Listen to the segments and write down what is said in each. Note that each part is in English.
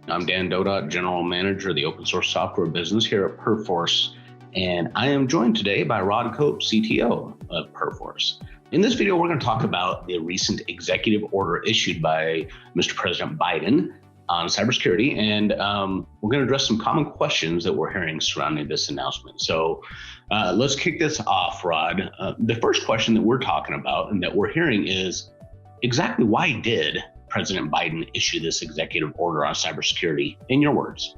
I'm Dan Dodot, General Manager of the Open Source Software business here at Perforce, and I am joined today by Rod Cope, CTO of Perforce. In this video, we're going to talk about the recent executive order issued by Mr. President Biden on cybersecurity, and we're going to address some common questions that we're hearing surrounding this announcement. So let's kick this off, Rod. The first question that we're talking about and that we're hearing is exactly why did President Biden issue this executive order on cybersecurity, in your words?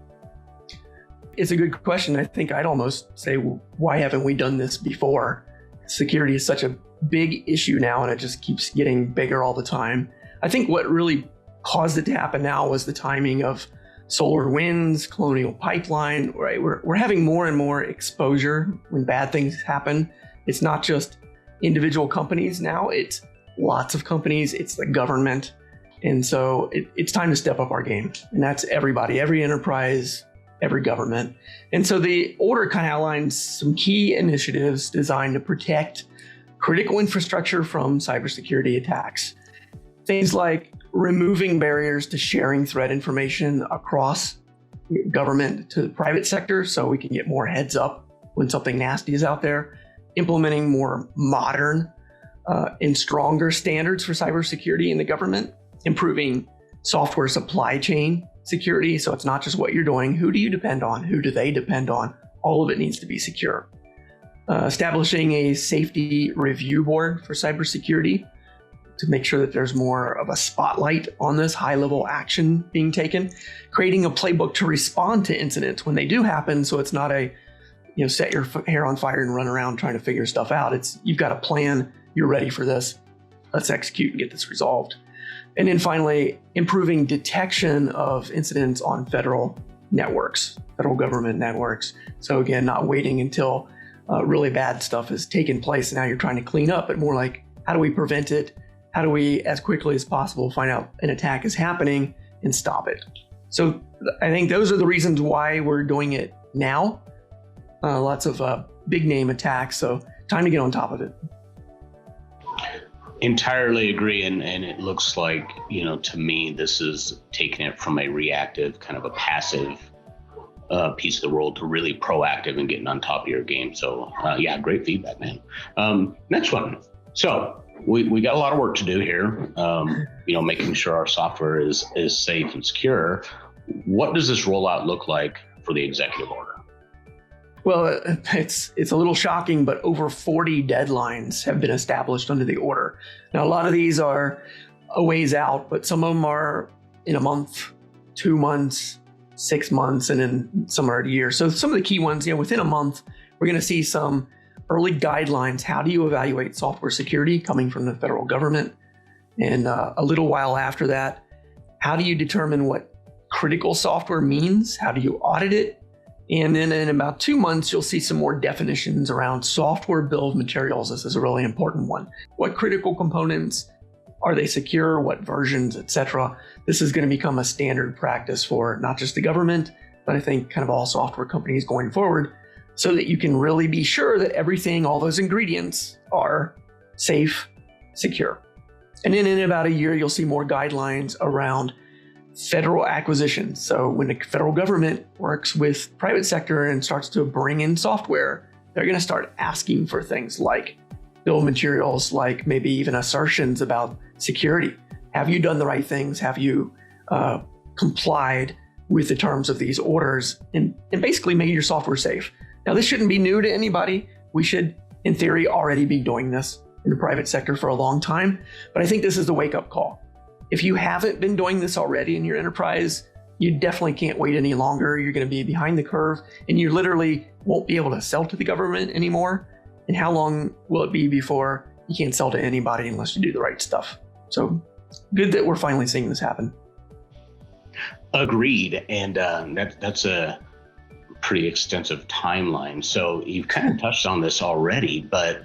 It's a good question. I think I'd almost say, why haven't we done this before? Security is such a big issue now, and it just keeps getting bigger all the time. I think what really caused it to happen now was the timing of SolarWinds, Colonial Pipeline, right? We're having more and more exposure when bad things happen. It's not just individual companies now, it's lots of companies, it's the government. And so it's time to step up our game. And that's everybody, every enterprise, every government. And so the order kind of outlines some key initiatives designed to protect critical infrastructure from cybersecurity attacks. Things like removing barriers to sharing threat information across government to the private sector so we can get more heads up when something nasty is out there, implementing more modern and stronger standards for cybersecurity in the government, improving software supply chain security. So it's not just what you're doing. Who do you depend on? Who do they depend on? All of it needs to be secure. Establishing a safety review board for cybersecurity to make sure that there's more of a spotlight on this high-level action being taken. Creating a playbook to respond to incidents when they do happen, so it's not a set your hair on fire and run around trying to figure stuff out. It's you've got a plan, you're ready for this, let's execute and get this resolved. And then finally, improving detection of incidents on federal networks, federal government networks. So again, not waiting until really bad stuff has taken place and now you're trying to clean up, but more like, how do we prevent it? How do we, as quickly as possible, find out an attack is happening and stop it? So I think those are the reasons why we're doing it now. Lots of big name attacks, so time to get on top of it. Entirely agree, and it looks like, to me, this is taking it from a reactive, kind of a passive piece of the world to really proactive and getting on top of your game. So yeah, great feedback, man. Next one. So we got a lot of work to do here, making sure our software is safe and secure. What does this rollout look like for the executive order? Well, it's a little shocking, but over 40 deadlines have been established under the order. Now, a lot of these are a ways out, but some of them are in a month, 2 months, 6 months, and then some are a year. So some of the key ones, within a month, we're going to see some early guidelines. How do you evaluate software security coming from the federal government? And a little while after that, how do you determine what critical software means? How do you audit it? And then in about 2 months, you'll see some more definitions around software bill of materials. This is a really important one. What critical components are they secure? What versions, etc.? This is going to become a standard practice for not just the government, but I think kind of all software companies going forward, so that you can really be sure that everything, all those ingredients are safe, secure. And then in about a year, you'll see more guidelines around federal acquisitions. So when the federal government works with private sector and starts to bring in software, they're going to start asking for things like bill of materials, like maybe even assertions about security. Have you done the right things? Have you complied with the terms of these orders and basically made your software safe? Now, this shouldn't be new to anybody. We should, in theory, already be doing this in the private sector for a long time. But I think this is the wake-up call. If you haven't been doing this already in your enterprise, you definitely can't wait any longer. You're going to be behind the curve, and you literally won't be able to sell to the government anymore. And how long will it be before you can't sell to anybody unless you do the right stuff? So good that we're finally seeing this happen. Agreed. And that's a pretty extensive timeline. So you've kind of touched on this already, but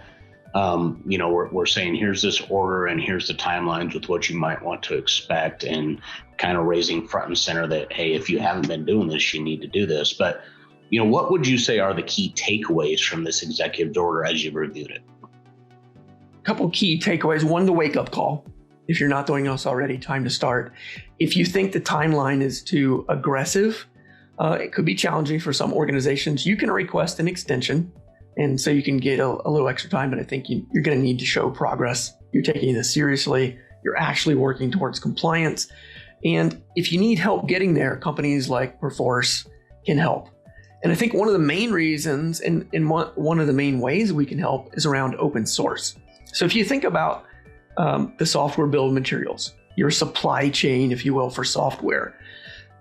we're saying here's this order and here's the timelines with what you might want to expect, and kind of raising front and center that, hey, if you haven't been doing this, you need to do this. But, what would you say are the key takeaways from this executive order as you've reviewed it? A couple key takeaways. One, the wake-up call. If you're not doing this already, time to start. If you think the timeline is too aggressive, it could be challenging for some organizations. You can request an extension, and so you can get a little extra time, but I think you're going to need to show progress. You're taking this seriously. You're actually working towards compliance. And if you need help getting there, companies like Perforce can help. And I think one of the main reasons and one of the main ways we can help is around open source. So if you think about the software bill of materials, your supply chain, if you will, for software,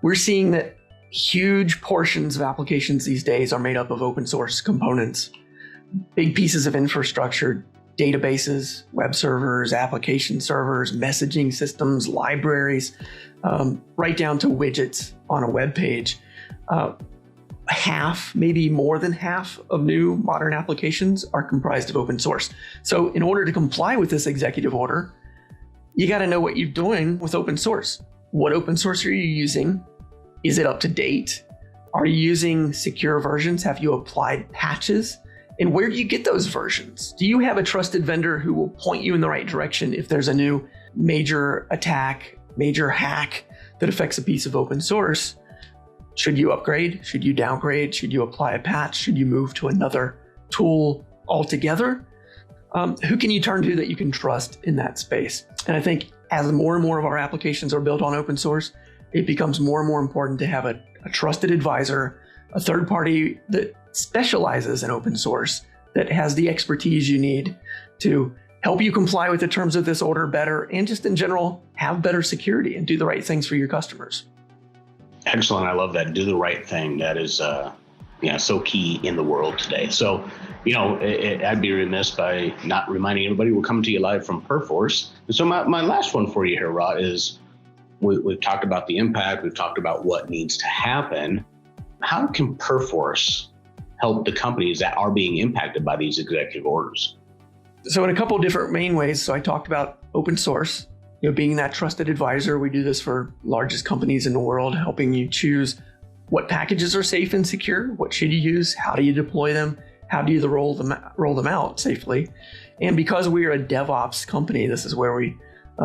we're seeing that huge portions of applications these days are made up of open source components, big pieces of infrastructure, databases, web servers, application servers, messaging systems, libraries, right down to widgets on a web page. Half, maybe more than half of new modern applications are comprised of open source. So in order to comply with this executive order, you got to know what you're doing with open source. What open source are you using? Is it up to date? Are you using secure versions? Have you applied patches? And where do you get those versions? Do you have a trusted vendor who will point you in the right direction if there's a new major attack, major hack that affects a piece of open source? Should you upgrade? Should you downgrade? Should you apply a patch? Should you move to another tool altogether? Who can you turn to that you can trust in that space? And I think as more and more of our applications are built on open source, it becomes more and more important to have a trusted advisor, a third party that specializes in open source, that has the expertise you need to help you comply with the terms of this order better, and just in general, have better security and do the right things for your customers. Excellent. I love that. Do the right thing. That is so key in the world today. So, I'd be remiss by not reminding everybody we're coming to you live from Perforce. And so my last one for you here, Rod, is we've talked about the impact. We've talked about what needs to happen. How can Perforce help the companies that are being impacted by these executive orders? So in a couple of different main ways. So I talked about open source, being that trusted advisor. We do this for largest companies in the world, helping you choose what packages are safe and secure, what should you use, how do you deploy them, how do you roll them out safely. And because we are a DevOps company, this is where we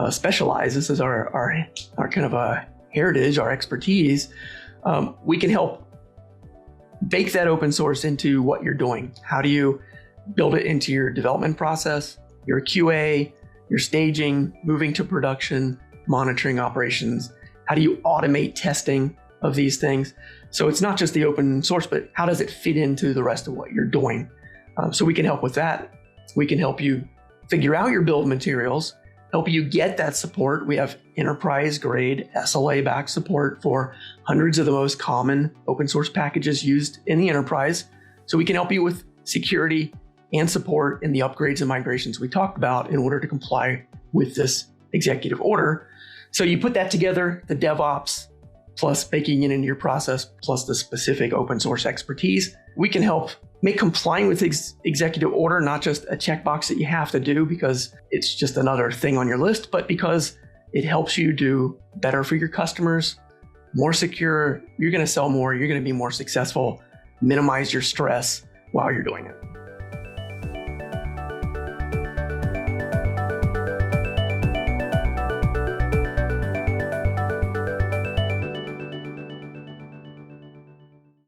specialize. This is our kind of a heritage, our expertise. We can help bake that open source into what you're doing. How do you build it into your development process, your QA, your staging, moving to production, monitoring operations? How do you automate testing of these things? So it's not just the open source, but how does it fit into the rest of what you're doing? So we can help with that. We can help you figure out your bill of materials, help you get that support. We have enterprise grade SLA backed support for hundreds of the most common open source packages used in the enterprise. So we can help you with security and support in the upgrades and migrations we talked about in order to comply with this executive order. So you put that together, the DevOps plus baking it into your process, plus the specific open source expertise, we can help make complying with executive order not just a checkbox that you have to do because it's just another thing on your list, but because it helps you do better for your customers, more secure, you're going to sell more, you're going to be more successful, minimize your stress while you're doing it.